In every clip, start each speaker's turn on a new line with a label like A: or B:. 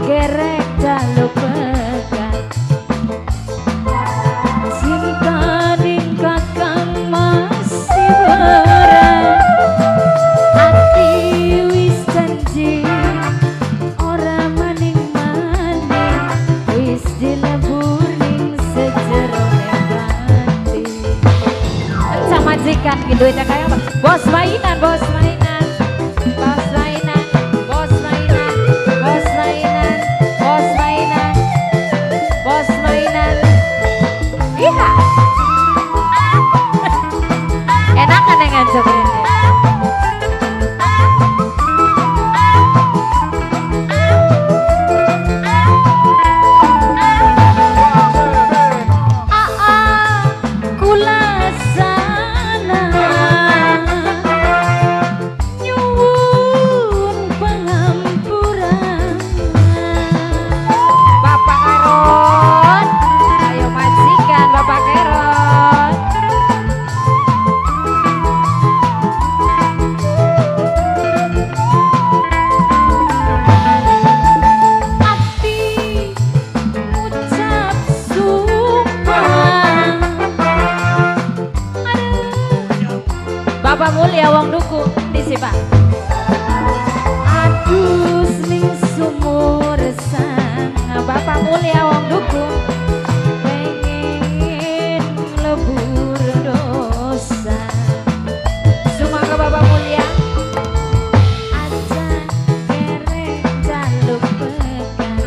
A: gerek dalu pekan cinta ning kakang masih berat hati wis janji ora maning-maning wis dilebur ning sejerone batin sama majikan ki duitnya kayak apa bos mainan bos mainan bos mainan bos mainan bos mainan bos mainan bos mainan iya enak kan yang ngajak ini Bapak mulia wong duku di Pak. Aduh ning sumur sang Bapak mulia wong duku pengen lebur dosa. Sumaga Bapak mulia aja kerek jaluk pekan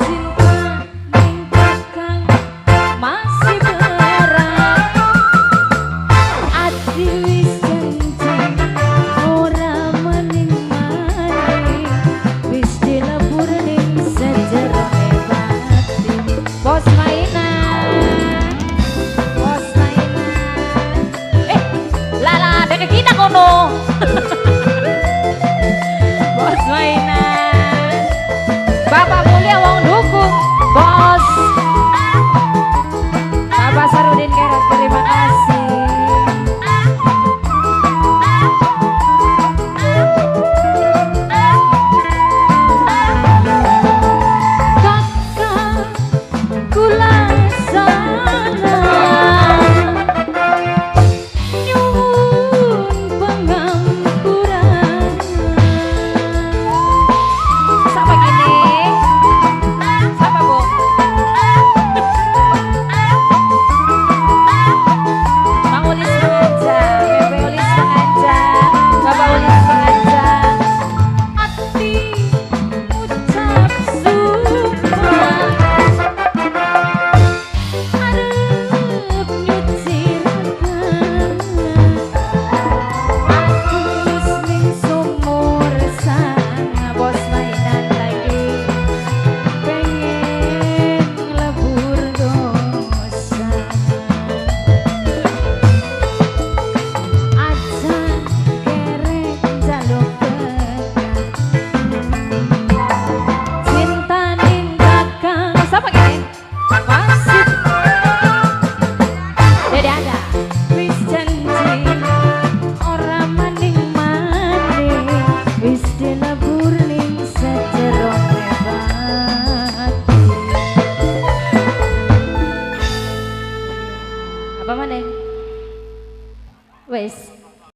A: cinta ning kakang masih berat wis janji ora maning-maning wis dilebur ning sejerone batin bos mainan lala dene kita kono bos mainan Bapak mulia wong duku bos